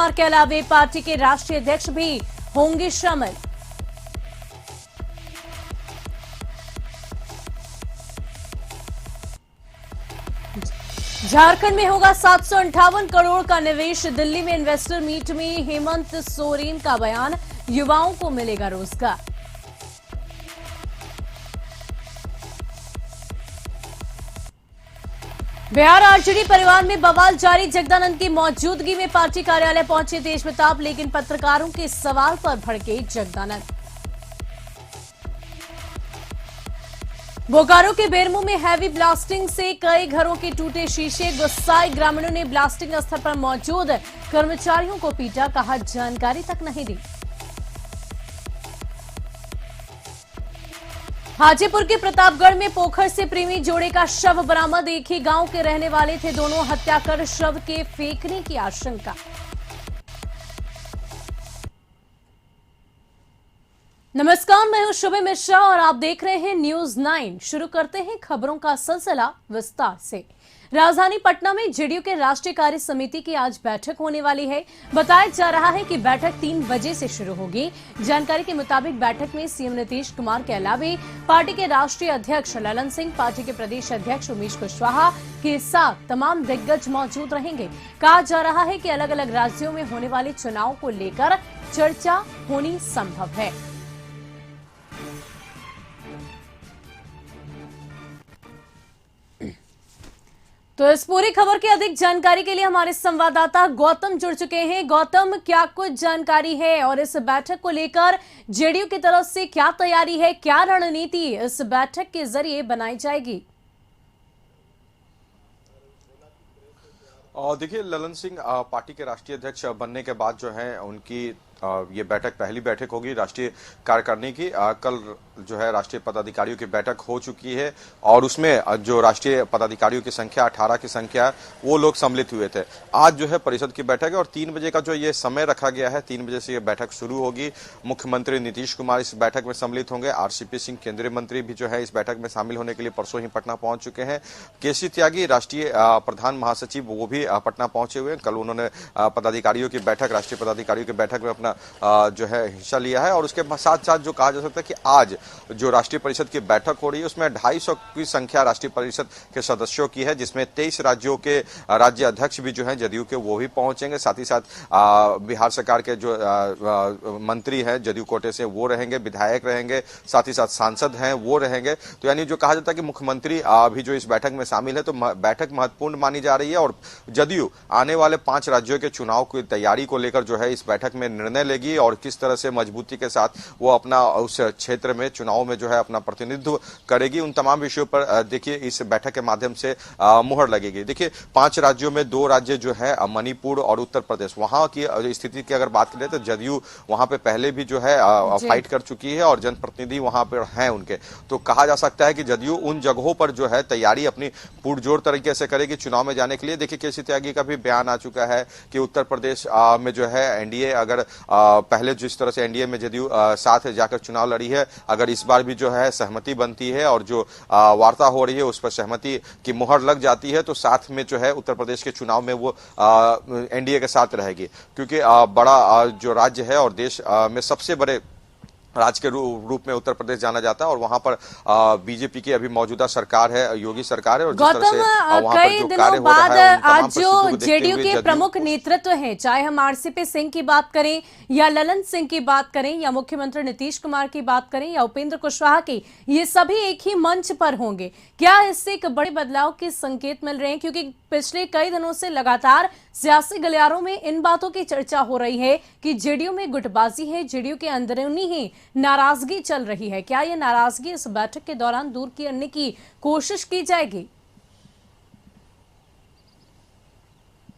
कुमार के अलावे पार्टी के राष्ट्रीय अध्यक्ष भी होंगे शामिल। झारखंड में होगा 758 करोड़ का निवेश। दिल्ली में इन्वेस्टर मीट में हेमंत सोरेन का बयान, युवाओं को मिलेगा रोजगार। बिहार आरजेडी परिवार में बवाल जारी। जगदानंद की मौजूदगी में पार्टी कार्यालय पहुंचे तेज प्रताप, लेकिन पत्रकारों के सवाल पर भड़के जगदानंद। बोकारो के बेरमो में हैवी ब्लास्टिंग से कई घरों के टूटे शीशे। गुस्साए ग्रामीणों ने ब्लास्टिंग स्थल पर मौजूद कर्मचारियों को पीटा, कहा जानकारी तक नहीं दी। हाजीपुर के प्रतापगढ़ में पोखर से प्रेमी जोड़े का शव बरामद। एक ही गांव के रहने वाले थे दोनों, हत्या कर शव के फेंकने की आशंका। नमस्कार, मैं हूं शुभे मिश्रा और आप देख रहे हैं न्यूज 9। शुरू करते हैं खबरों का सिलसिला विस्तार से। राजधानी पटना में जेडीयू के राष्ट्रीय कार्य समिति की आज बैठक होने वाली है। बताया जा रहा है कि बैठक 3 बजे से शुरू होगी। जानकारी के मुताबिक बैठक में सीएम नीतीश कुमार के अलावे पार्टी के राष्ट्रीय अध्यक्ष ललन सिंह, पार्टी के प्रदेश अध्यक्ष उमेश कुशवाहा के साथ तमाम दिग्गज मौजूद रहेंगे। कहा जा रहा है कि अलग अलग राज्यों में होने वाले चुनाव को लेकर चर्चा होनी संभव है। तो इस पूरी खबर की अधिक जानकारी के लिए हमारे संवाददाता गौतम जुड़ चुके हैं। गौतम, क्या कुछ जानकारी है और इस बैठक को लेकर जेडीयू की तरफ से क्या तैयारी है, क्या रणनीति इस बैठक के जरिए बनाई जाएगी? देखिए, ललन सिंह पार्टी के राष्ट्रीय अध्यक्ष बनने के बाद जो है उनकी ये बैठक पहली बैठक होगी राष्ट्रीय कार्यकारिणी की। कल जो है राष्ट्रीय पदाधिकारियों की बैठक हो चुकी है और उसमें जो राष्ट्रीय पदाधिकारियों की संख्या 18 की संख्या वो लोग सम्मिलित हुए थे। आज जो है परिषद की बैठक है और 3 बजे का जो ये समय रखा गया है, 3 बजे से ये बैठक शुरू होगी। मुख्यमंत्री नीतीश कुमार इस बैठक में सम्मिलित होंगे। आरसीपी सिंह केंद्रीय मंत्री भी जो है इस बैठक में शामिल होने के लिए परसों ही पटना पहुंच चुके हैं। केसी त्यागी राष्ट्रीय प्रधान महासचिव वो भी पटना पहुंचे हुए हैं। कल उन्होंने पदाधिकारियों की बैठक, राष्ट्रीय पदाधिकारियों की बैठक में जो है हिस्सा लिया है। और उसके साथ साथ जो कहा जा सकता है कि आज जो राष्ट्रीय परिषद की बैठक हो रही है उसमें 250 की संख्या राष्ट्रीय परिषद के सदस्यों की है, जिसमें 23 राज्यों के राज्य अध्यक्ष भी जो हैं जदयू के वो भी पहुंचेंगे। साथ ही साथ बिहार सरकार के जो मंत्री हैं जदयू कोटे से वो रहेंगे, विधायक रहेंगे, साथ ही साथ सांसद हैं वो रहेंगे। तो यानी जो कहा जाता है कि मुख्यमंत्री भी जो इस बैठक में शामिल है, तो बैठक महत्वपूर्ण मानी जा रही है। और जदयू आने वाले 5 राज्यों के चुनाव की तैयारी को लेकर जो है इस बैठक में निर्णय लेगी और किस तरह से मजबूती के साथ वो अपना उस क्षेत्र में चुनाव में जो है अपना प्रतिनिधित्व करेगी, उन तमाम विषयों पर देखिए इस बैठक के माध्यम से मुहर लगेगी। देखिए 5 राज्यों में 2 राज्य जो है मणिपुर और उत्तर प्रदेश, वहां की स्थिति की अगर बात करें तो जदयू वहां पे पहले भी जो है फाइट कर चुकी है और जनप्रतिनिधि वहां पर हैं उनके। तो कहा जा सकता है कि जदयू उन जगहों पर जो है तैयारी अपनी पुरजोर तरीके से करेगी चुनाव में जाने के लिए। देखिए केसी त्यागी का भी बयान आ चुका है कि उत्तर प्रदेश में जो है एनडीए अगर पहले जिस तरह से एनडीए में जदयू साथ जाकर चुनाव लड़ी है, अगर इस बार भी जो है सहमति बनती है और जो वार्ता हो रही है उस पर सहमति की मुहर लग जाती है, तो साथ में जो है उत्तर प्रदेश के चुनाव में वो एनडीए के साथ रहेगी। क्योंकि बड़ा जो राज्य है और देश में सबसे बड़े राज्य के रूप में उत्तर प्रदेश जाना जाता है और वहां पर बीजेपी की अभी मौजूदा सरकार है, योगी सरकार है। और जिस तरह से वहां पर जो कार्य हो रहा है, आज जो जेडीयू के प्रमुख नेतृत्व हैं, चाहे हम आरसीपी सिंह की बात करें या ललन सिंह की बात करें या मुख्यमंत्री नीतीश कुमार की बात करें या उपेंद्र कुशवाहा की, ये सभी एक ही मंच पर होंगे। क्या इससे एक बड़े बदलाव के संकेत मिल रहे हैं? क्योंकि पिछले कई दिनों से लगातार सियासी गलियारों में इन बातों की चर्चा हो रही है कि जेडीयू में गुटबाजी है, जेडीयू के अंदरूनी ही नाराजगी चल रही है। क्या ये नाराजगी इस बैठक के दौरान दूर करने की कोशिश की जाएगी?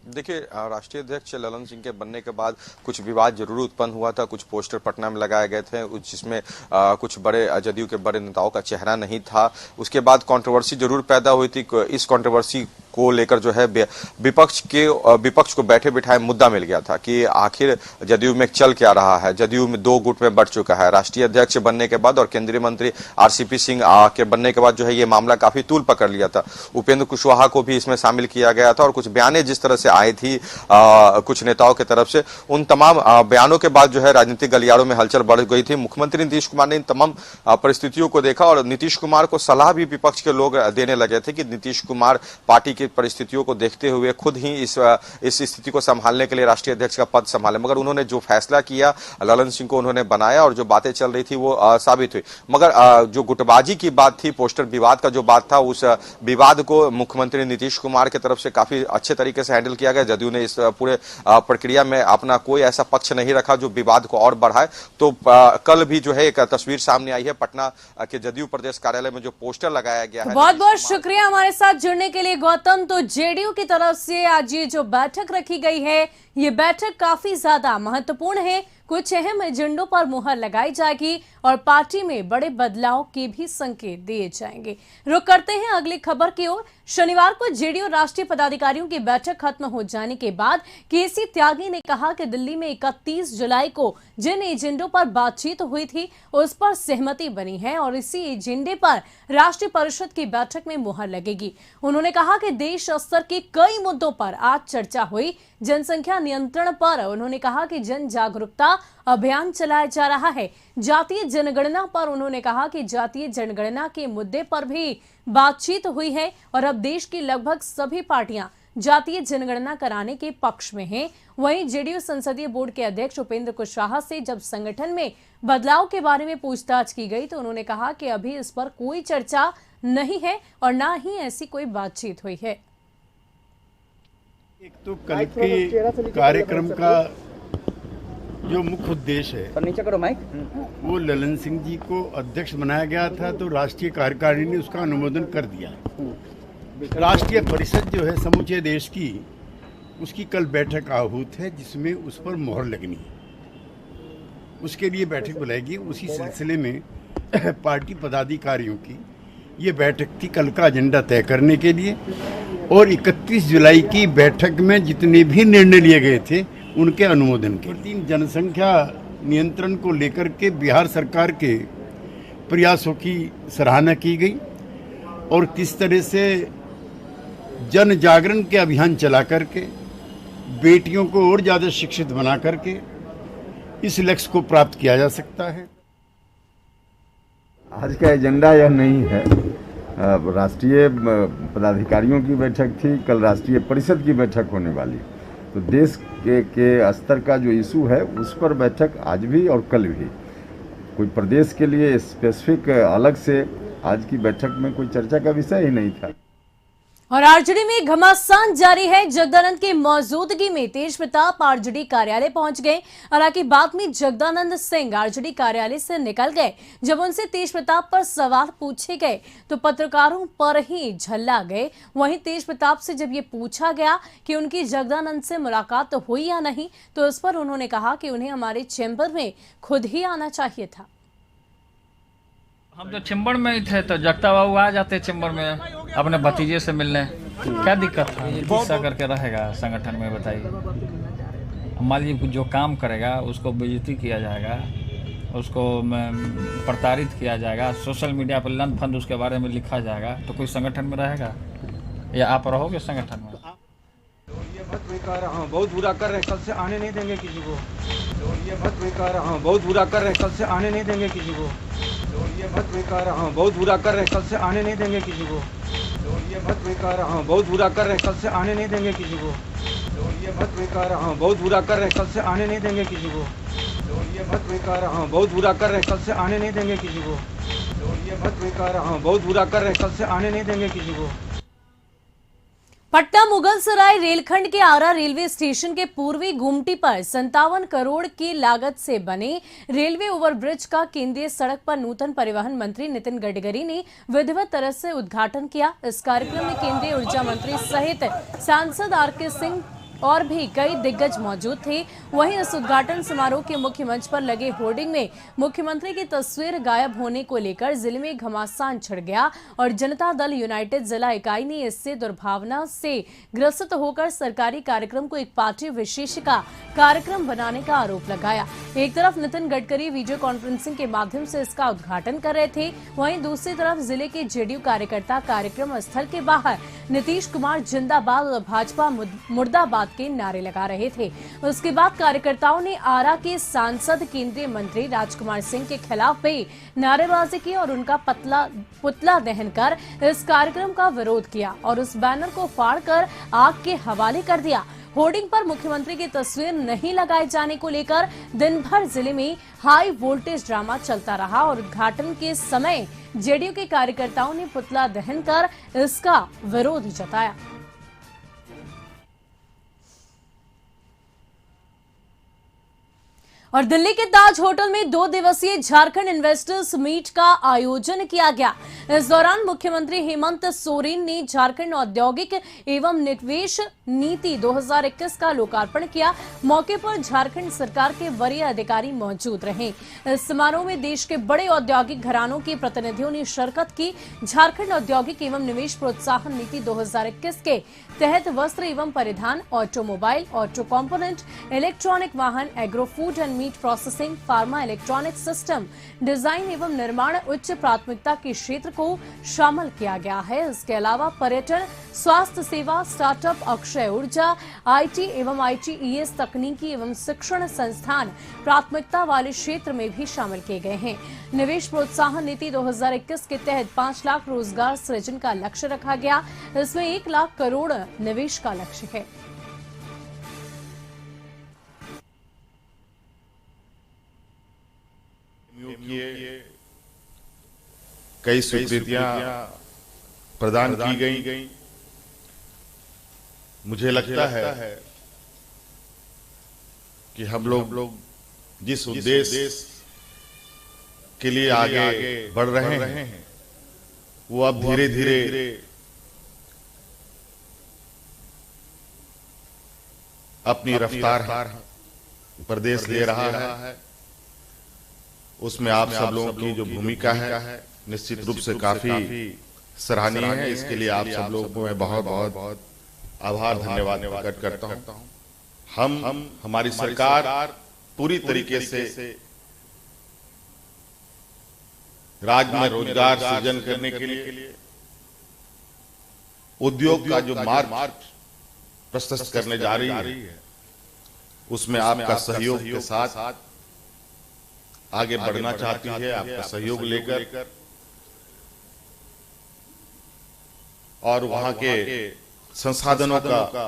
देखिए राष्ट्रीय अध्यक्ष ललन सिंह के बनने के बाद कुछ विवाद जरूर उत्पन्न हुआ था। कुछ पोस्टर पटना में लगाए गए थे जिसमें कुछ बड़े जदयू के बड़े नेताओं का चेहरा नहीं था। उसके बाद कंट्रोवर्सी जरूर पैदा हुई थी। इस कंट्रोवर्सी को लेकर जो है विपक्ष को बैठे बिठाए मुद्दा मिल गया था कि आखिर जदयू में चल क्या रहा है। जदयू में 2 गुट में बढ़ चुका है। राष्ट्रीय अध्यक्ष बनने के बाद और केंद्रीय मंत्री आरसीपी सिंह के बनने के बाद जो है ये मामला काफी तूल पकड़ लिया था। उपेंद्र कुशवाहा को भी इसमें शामिल किया गया था और कुछ बयानें जिस तरह से आई थी कुछ नेताओं की तरफ से, उन तमाम बयानों के बाद जो है राजनीतिक गलियारों में हलचल बढ़ गई थी। मुख्यमंत्री नीतीश कुमार ने इन तमाम परिस्थितियों को देखा और नीतीश कुमार को सलाह भी विपक्ष के लोग देने लगे थे कि नीतीश कुमार पार्टी की परिस्थितियों को देखते हुए खुद ही इस स्थिति को संभालने के लिए राष्ट्रीय अध्यक्ष का पद संभाले। मगर उन्होंने जो फैसला किया, ललन सिंह को उन्होंने बनाया और जो बातें चल रही थी वो साबित हुई। मगर जो गुटबाजी की बात थी, पोस्टर विवाद का जो बात था, उस विवाद को मुख्यमंत्री नीतीश कुमार की तरफ से काफी अच्छे तरीके से हैंडल किया गया। जदयू ने इस पूरे प्रक्रिया में अपना कोई ऐसा पक्ष नहीं रखा जो विवाद को और बढ़ाए। तो कल भी जो है एक तस्वीर सामने आई है पटना के जदयू प्रदेश कार्यालय में जो पोस्टर लगाया गया है। बहुत बहुत शुक्रिया हमारे साथ जुड़ने के लिए गौतम। तो जेडीयू की तरफ से आज ये जो बैठक रखी गई है, ये बैठक काफी ज्यादा महत्वपूर्ण है। कुछ अहम एजेंडों पर मुहर लगाई जाएगी और पार्टी में बड़े बदलाव के भी संकेत दिए जाएंगे। रुक करते हैं अगली खबर की ओर। शनिवार को जेडीयू राष्ट्रीय पदाधिकारियों की बैठक खत्म हो जाने के बाद केसी त्यागी ने कहा कि दिल्ली में 31 जुलाई को जिन एजेंडों पर बातचीत हुई थी उस पर सहमति बनी है और इसी एजेंडे पर राष्ट्रीय परिषद की बैठक में मुहर लगेगी। उन्होंने कहा कि देश स्तर के कई मुद्दों पर आज चर्चा हुई। जनसंख्या नियंत्रण पर उन्होंने कहा कि जन जागरूकता अभियान चलाया जा रहा है। जातीय जनगणना पर उन्होंने कहा कि जातीय जनगणना के मुद्दे पर भी बातचीत हुई है और अब देश की लगभग सभी पार्टियां जातीय जनगणना कराने के पक्ष में हैं। वहीं जेडीयू संसदीय बोर्ड के अध्यक्ष उपेंद्र कुशवाहा से जब संगठन में बदलाव के बारे में पूछताछ की गई तो उन्होंने कहा कि अभी इस पर कोई चर्चा नहीं है और ना ही ऐसी कोई बातचीत हुई है। एक तो कल के कार्यक्रम का जो मुख्य उद्देश्य है, नीचे करो माइक, वो ललन सिंह जी को अध्यक्ष बनाया गया था तो राष्ट्रीय कार्यकारिणी ने उसका अनुमोदन कर दिया है। राष्ट्रीय परिषद जो है समूचे देश की, उसकी कल बैठक आहूत है जिसमें उस पर मोहर लगनी है। उसके लिए बैठक बुलाएगी। उसी सिलसिले में पार्टी पदाधिकारियों की ये बैठक थी कल का एजेंडा तय करने के लिए और 31 जुलाई की बैठक में जितने भी निर्णय लिए गए थे उनके अनुमोदन के लिए जनसंख्या नियंत्रण को लेकर के बिहार सरकार के प्रयासों की सराहना की गई और किस तरह से जन जागरण के अभियान चला करके बेटियों को और ज़्यादा शिक्षित बना करके इस लक्ष्य को प्राप्त किया जा सकता है। आज का एजेंडा यह नहीं है। राष्ट्रीय पदाधिकारियों की बैठक थी, कल राष्ट्रीय परिषद की बैठक होने वाली। तो देश के स्तर का जो इशू है उस पर बैठक आज भी और कल भी। कोई प्रदेश के लिए स्पेसिफिक अलग से आज की बैठक में कोई चर्चा का विषय ही नहीं था। और आरजेडी में घमासान जारी है। जगदानंद की मौजूदगी में तेज प्रताप आरजेडी कार्यालय पहुंच गए। हालांकि बाद में जगदानंद सिंह आरजेडी कार्यालय से निकल गए। जब उनसे तेज प्रताप पर सवाल पूछे गए तो पत्रकारों पर ही झल्ला गए। वहीं तेज प्रताप से जब ये पूछा गया कि उनकी जगदानंद से मुलाकात हुई या नहीं तो उस पर उन्होंने कहा कि उन्हें हमारे चैम्बर में खुद ही आना चाहिए था। हम तो चैम्बर में ही थे तो जगता बाबू आ जाते चैम्बर में अपने भतीजे से मिलने। क्या दिक्कत था? गुस्सा करके रहेगा संगठन में, बताइए। मान लीजिए जो काम करेगा उसको बेइज्जती किया जाएगा, उसको प्रताड़ित किया जाएगा, सोशल मीडिया पर लंद फंद उसके बारे में लिखा जाएगा तो कोई संगठन में रहेगा या आप रहोगे संगठन में? ये मत बेकार, हाँ बहुत बुरा कर रहे, कल से आने नहीं देंगे किसी को। ये मत बेकार, हाँ बहुत बुरा कर रहे, कल से आने नहीं देंगे किसी को। ये मत बेकार, हाँ बहुत बुरा कर रहे, कल से आने नहीं देंगे किसी को। ये मत बेकार, हाँ बहुत बुरा कर रहे, कल से आने नहीं देंगे किसी को। ये मत बेकार, हाँ बहुत बुरा कर रहे, कल से आने नहीं देंगे किसी को। ये मत बेकार, हाँ बहुत बुरा कर रहे, कल से आने नहीं देंगे किसी को। ये मत बेकार, हाँ बहुत बुरा कर रहे, कल से आने नहीं देंगे किसी को। पटना मुगलसराय रेलखंड के आरा रेलवे स्टेशन के पूर्वी गुमटी पर 57 करोड़ की लागत से बने रेलवे ओवरब्रिज का केंद्रीय सड़क पर नूतन परिवहन मंत्री नितिन गडकरी ने विधिवत तरह से उद्घाटन किया। इस कार्यक्रम में केंद्रीय ऊर्जा मंत्री सहित सांसद आरके सिंह और भी कई दिग्गज मौजूद थे। वहीं इस उद्घाटन समारोह के मुख्य मंच पर लगे होर्डिंग में मुख्यमंत्री की तस्वीर गायब होने को लेकर जिले में घमासान छिड़ गया और जनता दल यूनाइटेड जिला इकाई ने इससे दुर्भावना से ग्रसित होकर सरकारी कार्यक्रम को एक पार्टी विशेष का कार्यक्रम बनाने का आरोप लगाया। एक तरफ नितिन गडकरी वीडियो कॉन्फ्रेंसिंग के माध्यम से इसका उद्घाटन कर रहे थे, वहीं दूसरी तरफ जिले के जेडीयू कार्यकर्ता कार्यक्रम स्थल के बाहर नीतीश कुमार जिंदाबाद और भाजपा मुर्दाबाद के नारे लगा रहे थे। उसके बाद कार्यकर्ताओं ने आरा के सांसद केंद्रीय मंत्री राजकुमार सिंह के खिलाफ भी नारेबाजी की और उनका पुतला दहन कर इस कार्यक्रम का विरोध किया और उस बैनर को फाड़कर आग के हवाले कर दिया। होर्डिंग पर मुख्यमंत्री की तस्वीर नहीं लगाए जाने को लेकर दिन भर जिले में हाई वोल्टेज ड्रामा चलता रहा और उद्घाटन के समय जेडीयू के कार्यकर्ताओं ने पुतला दहन कर इसका विरोध जताया। और दिल्ली के ताज होटल में 2 दिवसीय झारखंड इन्वेस्टर्स मीट का आयोजन किया गया। इस दौरान मुख्यमंत्री हेमंत सोरेन ने झारखंड औद्योगिक एवं निवेश नीति 2021 का लोकार्पण किया। मौके पर झारखंड सरकार के वरीय अधिकारी मौजूद रहे। इस समारोह में देश के बड़े औद्योगिक घरानों के प्रतिनिधियों ने शिरकत की। झारखंड औद्योगिक एवं निवेश प्रोत्साहन नीति 2021 के तहत वस्त्र एवं परिधान, ऑटोमोबाइल, ऑटो कंपोनेंट, इलेक्ट्रॉनिक वाहन, agro food and meat processing, pharma, electronic system, design एवं निर्माण उच्च प्राथमिकता के क्षेत्र को शामिल किया गया है। इसके अलावा पर्यटन, स्वास्थ्य सेवा, स्टार्टअप, अक्षय ऊर्जा, आईटी एवं आईटीईएस तकनीकी एवं शिक्षण संस्थान प्राथमिकता वाले क्षेत्र में भी शामिल किए गए हैं। निवेश प्रोत्साहन नीति 2021 के तहत 5 लाख रोजगार सृजन का लक्ष्य रखा गया। इसमें 1 लाख करोड़ निवेश का लक्ष्य है। कई स्वीकृतियां प्रदान की गई। मुझे लगता है कि हम लोग जिस उद्देश्य के लिए आगे बढ़ रहे हैं वो अब धीरे धीरे अपनी रफ्तार प्रदेश ले रहा है। उसमें आप सब लोगों की जो भूमिका है निश्चित रूप से काफी सराहनीय है। इसके लिए आप सब लोगों को मैं बहुत बहुत आभार धन्यवाद प्रकट करता हूं। हम हमारी सरकार पूरी तरीके से राज्य में रोजगार सृजन करने के लिए उद्योग का जो मार्ग प्रशस्त करने जा रही है उसमें आपका सहयोग के साथ आगे बढ़ना चाहती है। आपका सहयोग लेकर और वहां के संसाधनों का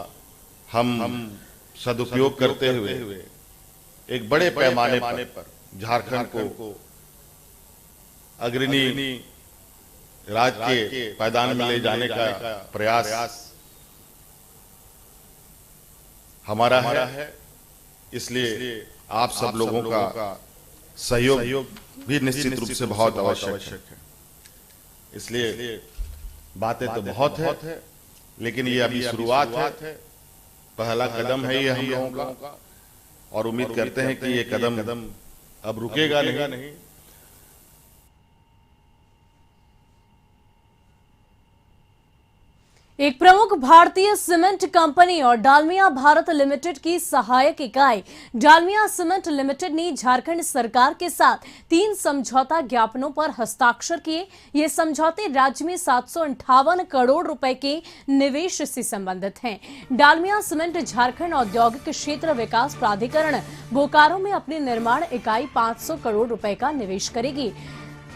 हम सदुपयोग करते हुए एक बड़े पैमाने पर झारखंड को अग्रणी राज्य के पायदान में ले जाने का प्रयास हमारा है। इसलिए आप सब लोगों का सहयोग भी निश्चित रूप से बहुत आवश्यक है। इसलिए बातें तो बहुत है लेकिन ये अभी शुरुआत है, पहला कदम है ये हम लोगों का और उम्मीद करते हैं कि ये कदम अब रुकेगा नहीं। एक प्रमुख भारतीय सीमेंट कंपनी और डालमिया भारत लिमिटेड की सहायक इकाई डालमिया सीमेंट लिमिटेड ने झारखंड सरकार के साथ 3 समझौता ज्ञापनों पर हस्ताक्षर किए। ये समझौते राज्य में 758 करोड़ रुपए के निवेश से संबंधित हैं। डालमिया सीमेंट झारखंड औद्योगिक क्षेत्र विकास प्राधिकरण बोकारो में अपनी निर्माण इकाई 500 करोड़ रुपए का निवेश करेगी।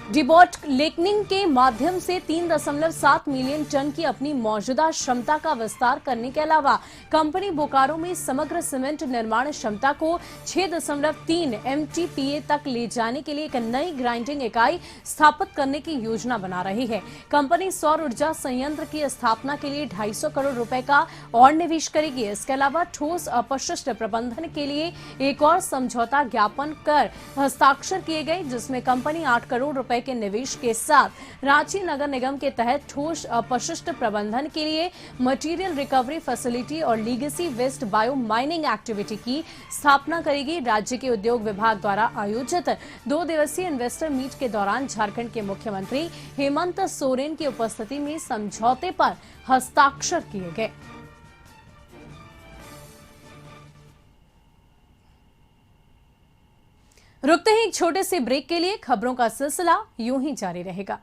डिबॉटलिंकिंग के माध्यम से 3.7 मिलियन टन की अपनी मौजूदा क्षमता का विस्तार करने के अलावा कंपनी बोकारो में समग्र सीमेंट निर्माण क्षमता को 6.3 MTPA तक ले जाने के लिए एक नई ग्राइंडिंग इकाई स्थापित करने की योजना बना रही है। कंपनी सौर ऊर्जा संयंत्र की स्थापना के लिए 250 करोड़ रुपए का और निवेश करेगी। इसके अलावा ठोस अपशिष्ट प्रबंधन के लिए एक और समझौता ज्ञापन कर हस्ताक्षर किए गए जिसमें कंपनी 8 करोड़ रुपए रुपए के निवेश के साथ रांची नगर निगम के तहत ठोस अपशिष्ट प्रबंधन के लिए मटेरियल रिकवरी फैसिलिटी और legacy waste biomining activity की स्थापना करेगी। राज्य के उद्योग विभाग द्वारा आयोजित 2 दिवसीय इन्वेस्टर मीट के दौरान झारखंड के मुख्यमंत्री हेमंत सोरेन की उपस्थिति में समझौते पर हस्ताक्षर किए गए। रुकते हैं एक छोटे से ब्रेक के लिए। खबरों का सिलसिला यूं ही जारी रहेगा।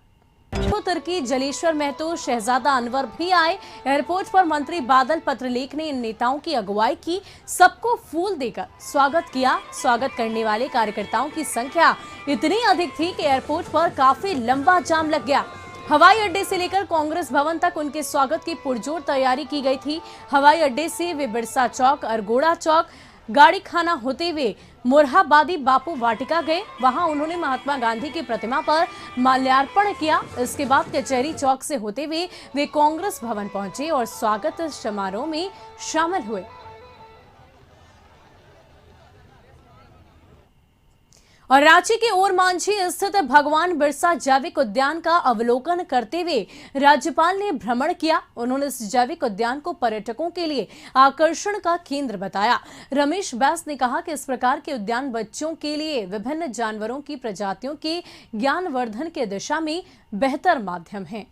तुर्की जलेश्वर महतो, शहजादा अनवर भी आए। एयरपोर्ट पर मंत्री बादल पत्रलेख ने इन नेताओं की अगुवाई की, सबको फूल देकर स्वागत किया। स्वागत करने वाले कार्यकर्ताओं की संख्या इतनी अधिक थी कि एयरपोर्ट पर काफी लंबा जाम लग गया। हवाई अड्डे से लेकर कांग्रेस भवन तक उनके स्वागत की पुरजोर तैयारी की गई थी। हवाई अड्डे से वे बिरसा चौक, अरगोड़ा चौक, गाड़ी खाना होते हुए मोरहाबादी बापू वाटिका गए। वहां उन्होंने महात्मा गांधी की प्रतिमा पर माल्यार्पण किया। इसके बाद कचहरी चौक से होते हुए वे कांग्रेस भवन पहुंचे और स्वागत समारोह में शामिल हुए। और रांची के ओरमांझी स्थित भगवान बिरसा जैविक उद्यान का अवलोकन करते हुए राज्यपाल ने भ्रमण किया। उन्होंने इस जैविक उद्यान को पर्यटकों के लिए आकर्षण का केंद्र बताया। रमेश बैस ने कहा कि इस प्रकार के उद्यान बच्चों के लिए विभिन्न जानवरों की प्रजातियों के ज्ञानवर्धन की दिशा में बेहतर माध्यम है।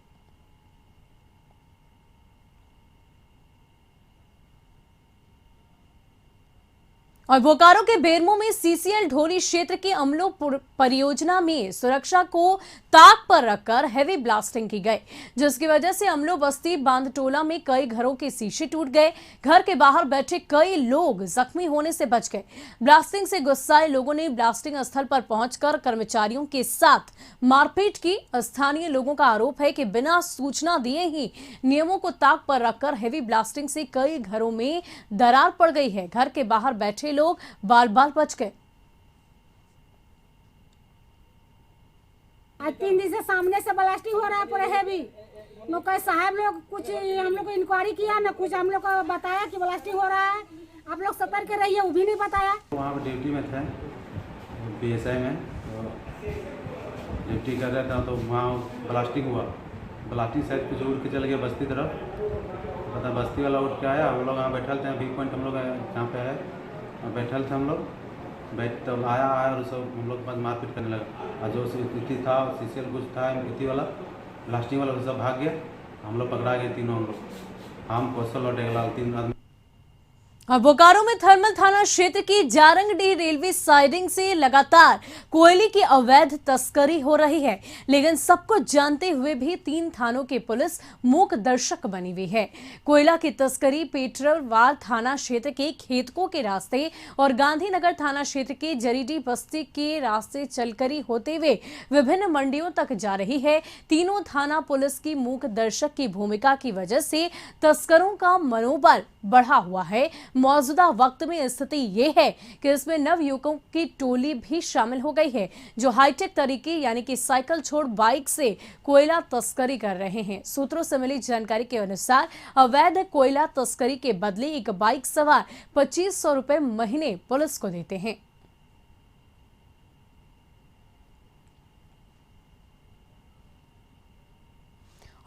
और बोकारो के बेरमो में सीसीएल ढोरी क्षेत्र के अमलो परियोजना में सुरक्षा को ताक पर रखकर हेवी ब्लास्टिंग की गई, जिसकी वजह से अमलो बस्ती बांधटोला में कई घरों के शीशे टूट गए। घर के बाहर बैठे कई लोग जख्मी होने से बच गए। ब्लास्टिंग से गुस्साए लोगों ने ब्लास्टिंग स्थल पर पहुंचकर कर्मचारियों के साथ मारपीट की। स्थानीय लोगों का आरोप है कि बिना सूचना दिए ही नियमों को ताक पर रखकर हेवी ब्लास्टिंग से कई घरों में दरार पड़ गई है। घर के बाहर बैठे लोग बाल बाल बच गए। आज 3 दिन से सामने से ब्लास्टिंग हो रहा है पूरा हैवी। लोग साहब लोग कुछ हम लोग को इंक्वायरी किया ना, कुछ हम लोग को बताया कि ब्लास्टिंग हो रहा है, आप लोग सतर्क रहिए, वो भी नहीं बताया। वहाँ पर ड्यूटी में थे PSI में, तो ड्यूटी कर रहे थे तो वहाँ ब्लास्टिंग हुआ। ब्लास्टिंग शायद कुछ उड़ के चल गया बस्ती तरफ, पता बस्ती वाला उठ के आया। हम लोग वहाँ बैठल थे, व्यू पॉइंट हम लोग जहाँ पे है बैठल थे हम लोग। तब आया और सब हम लोग के पास मारपीट करने लगा। और जो इति था सीसीएल कुछ था इति वाला ब्लास्टिंग वाला सब भाग गया। हम लोग पकड़ा गए तीनों, हम कौशल और टेगलाल 3 आदमी। और बोकारो में थर्मल थाना क्षेत्र की जारंगडीह रेलवे साइडिंग से लगातार कोयले की अवैध तस्करी हो रही है, लेकिन सब कुछ जानते हुए भी 3 थानों की पुलिस मूक दर्शक बनी हुई है। कोयला की तस्करी पेट्रोलवाल थाना क्षेत्र के खेतकों के रास्ते और गांधीनगर थाना क्षेत्र के जरीडीह बस्ती के रास्ते चलकरी होते हुए विभिन्न मंडियों तक जा रही है। तीनों थाना पुलिस की मूक दर्शक की भूमिका की वजह से तस्करों का मनोबल बढ़ा हुआ है। मौजूदा वक्त में स्थिति ये है कि इसमें नवयुवकों की टोली भी शामिल हो गई है, जो हाईटेक तरीके यानी कि साइकिल छोड़ बाइक से कोयला तस्करी कर रहे हैं। सूत्रों से मिली जानकारी के अनुसार अवैध कोयला तस्करी के बदले एक बाइक सवार 2500 रुपए महीने पुलिस को देते हैं।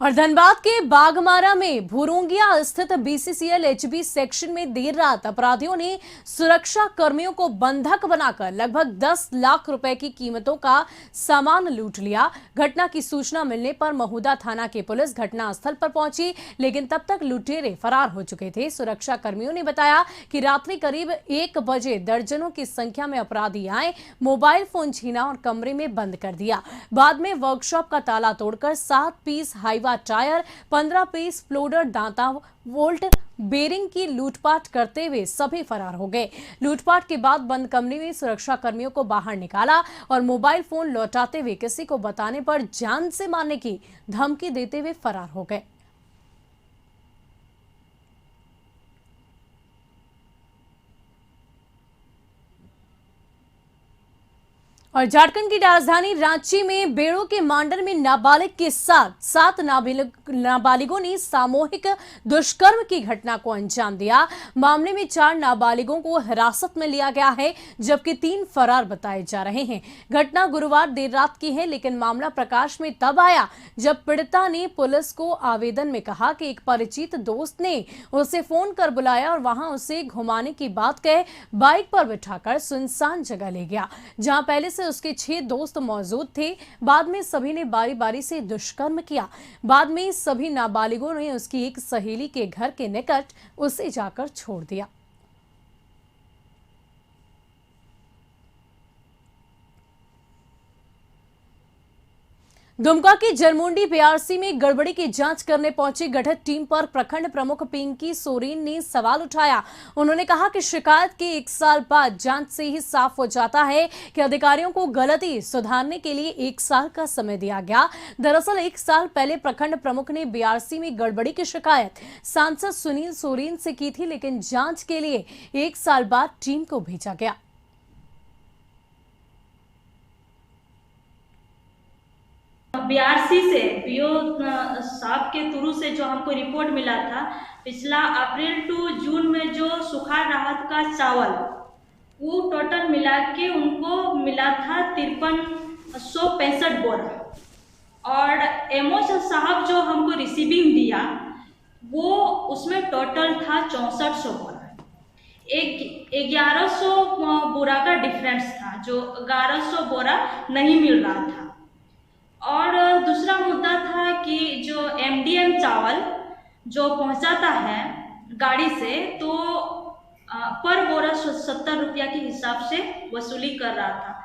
और धनबाद के बागमारा में भुरुंगिया स्थित BCCL HB सेक्शन में देर रात अपराधियों ने सुरक्षा कर्मियों को बंधक बनाकर लगभग 10 लाख रुपए की कीमतों का सामान लूट लिया। घटना की सूचना मिलने पर महुदा थाना की पुलिस घटनास्थल पर पहुंची, लेकिन तब तक लुटेरे फरार हो चुके थे। सुरक्षा कर्मियों ने बताया कि रात्रि करीब 1 बजे दर्जनों की संख्या में अपराधी आए, मोबाइल फोन छीना और कमरे में बंद कर दिया। बाद में वर्कशॉप का ताला तोड़कर 7 piece Hyva tyre, 15 piece folder दांता वोल्ट बेरिंग की लूटपाट करते हुए सभी फरार हो गए। लूटपाट के बाद बंद कमरे में सुरक्षा कर्मियों को बाहर निकाला और मोबाइल फोन लौटाते हुए किसी को बताने पर जान से मारने की धमकी देते हुए फरार हो गए। और झारखंड की राजधानी रांची में बेड़ो के मांडर में नाबालिग के साथ 7 नाबालिगों ने सामूहिक दुष्कर्म की घटना को अंजाम दिया। मामले में 4 नाबालिगों को हिरासत में लिया गया है, जबकि 3 फरार बताए जा रहे हैं। घटना गुरुवार देर रात की है, लेकिन मामला प्रकाश में तब आया जब पीड़िता ने पुलिस को आवेदन में कहा कि एक परिचित दोस्त ने उसे फोन कर बुलाया और वहां उसे घुमाने की बात कह बाइक पर बिठाकर सुनसान जगह ले गया, जहां पहले से उसके 6 दोस्त मौजूद थे। बाद में सभी ने बारी बारी से दुष्कर्म किया। बाद में सभी नाबालिगों ने उसकी एक सहेली के घर के निकट उसे जाकर छोड़ दिया। दुमका की जरमुंडी बीआरसी में गड़बड़ी की जांच करने पहुंची गठित टीम पर प्रखंड प्रमुख पिंकी सोरेन ने सवाल उठाया। उन्होंने कहा कि शिकायत के 1 साल बाद जांच से ही साफ हो जाता है कि अधिकारियों को गलती सुधारने के लिए 1 साल का समय दिया गया। दरअसल 1 साल पहले प्रखंड प्रमुख ने बीआरसी में गड़बड़ी की शिकायत सांसद सुनील सोरेन से की थी, लेकिन जांच के लिए 1 साल बाद टीम को भेजा गया। बीआरसी से पीओ साहब के थ्रू से जो हमको रिपोर्ट मिला था, पिछला अप्रैल टू जून में जो सुखाड़ राहत का चावल वो टोटल मिला के उनको मिला था 5365 बोरा, और एमओ साहब जो हमको रिसीविंग दिया वो उसमें टोटल था 6400 बोरा। 1100 बोरा का डिफरेंस था, जो 1100 बोरा नहीं मिल रहा था। और दूसरा मुद्दा था कि जो एमडीएम चावल जो पहुंचाता है गाड़ी से, तो पर बोरा 70 रुपया के हिसाब से वसूली कर रहा था।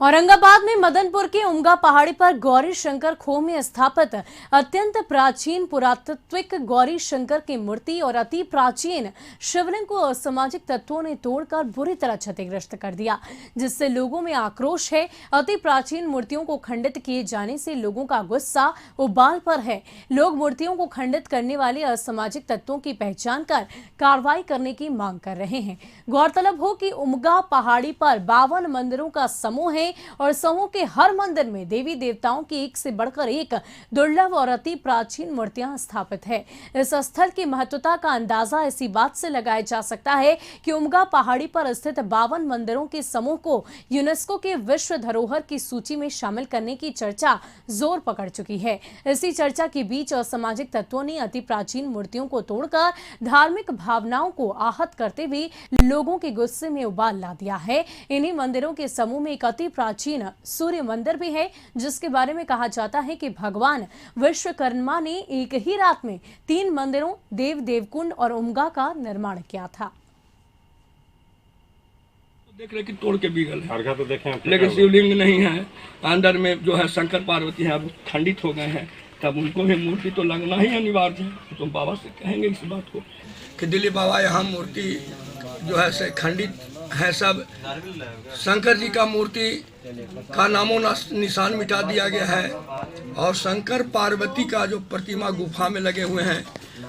औरंगाबाद में मदनपुर के उमगा पहाड़ी पर गौरी शंकर खोह में स्थापित अत्यंत प्राचीन पुरातात्विक गौरी शंकर की मूर्ति और अति प्राचीन शिवलिंग को असामाजिक तत्वों ने तोड़कर बुरी तरह क्षतिग्रस्त कर दिया, जिससे लोगों में आक्रोश है। अति प्राचीन मूर्तियों को खंडित किए जाने से लोगों का गुस्सा उबाल पर है। लोग मूर्तियों को खंडित करने वाले असामाजिक तत्वों की पहचान कर कार्रवाई करने की मांग कर रहे हैं। गौरतलब हो कि उमगा पहाड़ी पर 52 मंदिरों का समूह है और समूह के हर मंदिर में देवी देवताओं की एक से बढ़कर एक दुर्लभ और अति प्राचीन मूर्तियां स्थापित है। इस स्थल की महत्वता का अंदाजा इसी बात से लगाया जा सकता है कि उमगा पहाड़ी पर स्थित 52 मंदिरों के समूह को यूनेस्को के विश्व धरोहर की सूची में शामिल करने की चर्चा जोर पकड़ चुकी है। इसी चर्चा के बीच असामाजिक तत्वों ने अति प्राचीन मूर्तियों को तोड़कर धार्मिक भावनाओं को आहत करते हुए लोगों के गुस्से में उबाल ला दिया है। इन्हीं मंदिरों के समूह में एक अति प्राचीन सूर्य मंदिर भी है, जिसके बारे में कहा जाता है कि भगवान विश्वकर्मा ने एक ही रात में 3 मंदिरों देव देवकुंड और उमगा का निर्माण किया था। देख रहे कि तोड़ के बिगल है, तो देखें, लेकिन शिवलिंग नहीं है। अंदर में जो है शंकर पार्वती है, अब खंडित हो गए हैं, तब उनको भी मूर्ति तो लगना ही अनिवार्य है। तो बाबा से कहेंगे इस बात को कि दिल्ली बाबा यहाँ मूर्ति जो है से खंडित है। सब शंकर जी का मूर्ति का नामो निशान मिटा दिया गया है, और शंकर पार्वती का जो प्रतिमा गुफा में लगे हुए हैं,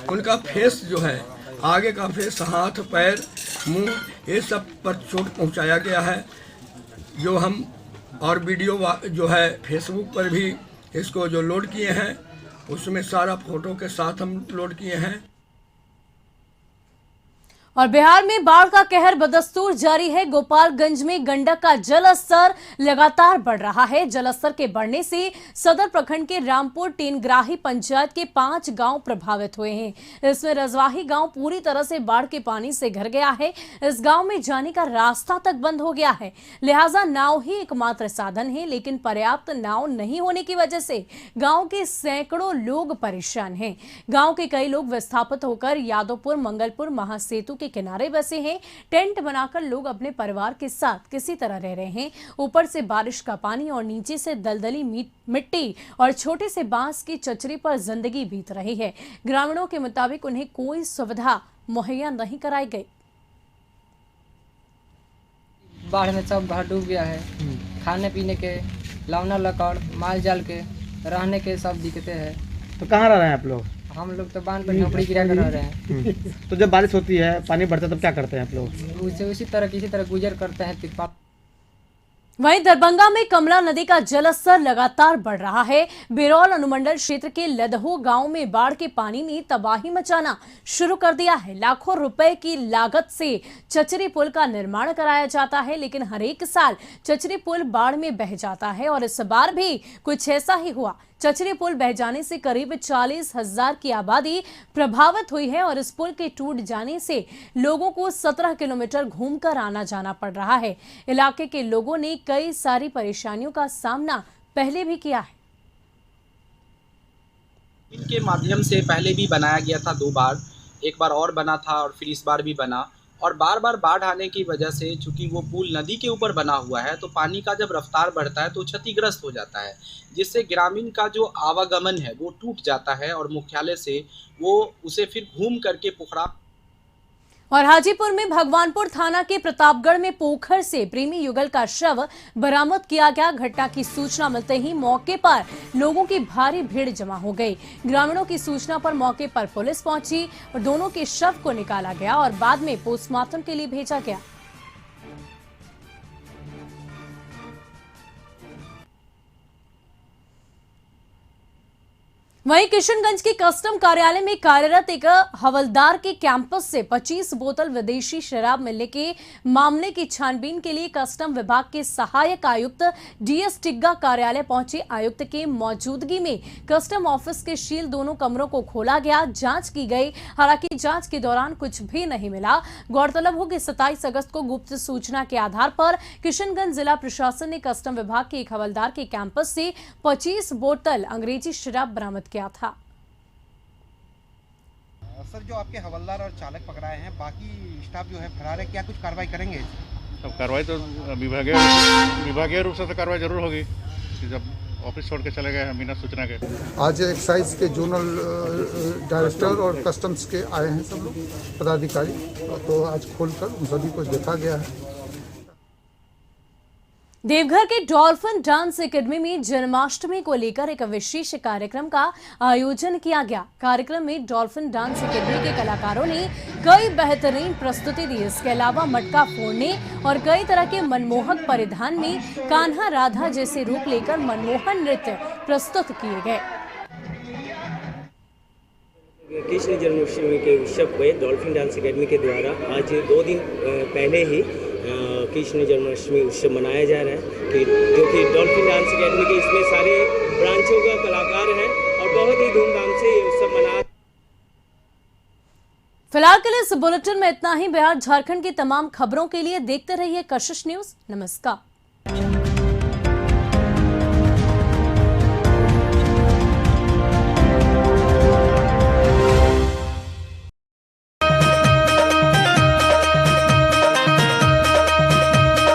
उनका फेस जो है, आगे का फेस, हाथ पैर मुंह, ये सब पर चोट पहुंचाया गया है। जो हम और वीडियो जो है फेसबुक पर भी इसको जो लोड किए हैं, उसमें सारा फोटो के साथ हम लोड किए हैं। और बिहार में बाढ़ का कहर बदस्तूर जारी है। गोपालगंज में गंडक का जल स्तर लगातार बढ़ रहा है। जलस्तर के बढ़ने से सदर प्रखंड के रामपुर टेनग्राही पंचायत के 5 गांव प्रभावित हुए हैं। इसमें रजवाही गांव पूरी तरह से बाढ़ के पानी से घिर गया है। इस गांव में जाने का रास्ता तक बंद हो गया है, लिहाजा नाव ही एकमात्र साधन है, लेकिन पर्याप्त नाव नहीं होने की वजह से गाँव के सैकड़ों लोग परेशान हैं। गाँव के कई लोग विस्थापित होकर यादवपुर मंगलपुर महासेतु के किनारे बसे हैं। टेंट बनाकर लोग अपने परिवार के साथ किसी तरह रह रहे हैं। ऊपर से बारिश का पानी और नीचे से दलदली मिट्टी और छोटे से बांस की चचरी पर जिंदगी बीत रही है। ग्रामीणों के मुताबिक उन्हें कोई सुविधा मुहैया नहीं कराई गई। बाढ़ में सब घर डूब गया है। खाने पीने के, लौना लकड़, माल जाल के, रहने के सब दिक्कतें हैं। तो कहाँ रह रहे हैं आप लोग? हम लोग तो बांध पर झोपड़ी गिरा कर रह रहे हैं। तो जब बारिश होती है, पानी बढ़ता है, तब क्या करते हैं आप लोग? उसी तरह किसी तरह गुजर करते हैं। तिरपाल वहीं दरभंगा में कमला नदी का जलस्तर लगातार बढ़ रहा है। बिरौल अनुमंडल क्षेत्र के लदहो गांव में बाढ़ के पानी ने तबाही मचाना शुरू कर दिया है। लाखों रुपए की लागत से चचरी पुल का निर्माण कराया जाता है, लेकिन हर एक साल चचरी पुल बाढ़ में बह जाता है और इस बार भी कुछ ऐसा ही हुआ। चचरी पुल बह जाने से करीब 40,000 की आबादी प्रभावित हुई है और इस पुल के टूट जाने से लोगों को 17 किलोमीटर घूमकर आना जाना पड़ रहा है। इलाके के लोगों ने कई सारी परेशानियों का सामना पहले भी किया है। इनके माध्यम से पहले भी बनाया गया था 2 बार, एक बार और बना था और फिर इस बार भी बना, और बार बार बाढ़ आने की वजह से चूंकि वो पुल नदी के ऊपर बना हुआ है तो पानी का जब रफ्तार बढ़ता है तो क्षतिग्रस्त हो जाता है, जिससे ग्रामीण का जो आवागमन है वो टूट जाता है और मुख्यालय से वो उसे फिर घूम करके पोखरा। और हाजीपुर में भगवानपुर थाना के प्रतापगढ़ में पोखर से प्रेमी युगल का शव बरामद किया गया। घटना की सूचना मिलते ही मौके पर लोगों की भारी भीड़ जमा हो गई। ग्रामीणों की सूचना पर मौके पर पुलिस पहुंची और दोनों के शव को निकाला गया और बाद में पोस्टमार्टम के लिए भेजा गया। वहीं किशनगंज के कस्टम कार्यालय में कार्यरत एक हवलदार के कैंपस से 25 बोतल विदेशी शराब मिलने के मामले की छानबीन के लिए कस्टम विभाग के सहायक आयुक्त डीएस टिग्गा कार्यालय पहुंचे। आयुक्त के मौजूदगी में कस्टम ऑफिस के शील दोनों कमरों को खोला गया, जांच की गई। हालांकि जांच के दौरान कुछ भी नहीं मिला। गौरतलब हो कि 27 अगस्त को गुप्त सूचना के आधार पर किशनगंज जिला प्रशासन ने कस्टम विभाग के एक हवलदार के कैंपस से 25 बोतल अंग्रेजी शराब बरामद किया था। सर, जो आपके हवलदार और चालक पकड़ाए हैं, बाकी स्टाफ जो है फरार है, क्या कुछ कार्रवाई करेंगे? अब कार्रवाई तो विभागीय रूप से तो कार्रवाई जरूर होगी। जब ऑफिस छोड़ के चले गए हैं बिना सूचना के। आज एक्साइज के जोनल डायरेक्टर और कस्टम्स के आए हैं सब लोग पदाधिकारी, तो आज खोलकर उन सभी को देखा गया है। देवघर के डॉल्फिन डांस एकेडमी में जन्माष्टमी को लेकर एक विशेष कार्यक्रम का आयोजन किया गया। कार्यक्रम में डॉल्फिन डांस एकेडमी के कलाकारों ने कई बेहतरीन प्रस्तुति दी। इसके अलावा मटका फोड़ने और कई तरह के मनमोहक परिधान में कान्हा राधा जैसे रूप लेकर मनमोहन नृत्य प्रस्तुत किए गए। कृष्ण जन्माष्टमी के उत्सव पे डॉल्फिन डांस एकेडमी के द्वारा आज 2 दिन पहले ही कृष्ण जन्माष्टमी उत्सव मनाया जा रहा है, जो कि डॉल्फिन डांस एकेडमी के इसमें सारे ब्रांचों का कलाकार हैं और बहुत ही धूमधाम से ये उत्सव मना। फिलहाल के लिए इस बुलेटिन में इतना ही। बिहार झारखंड की तमाम खबरों के लिए देखते रहिए कशिश न्यूज। नमस्कार।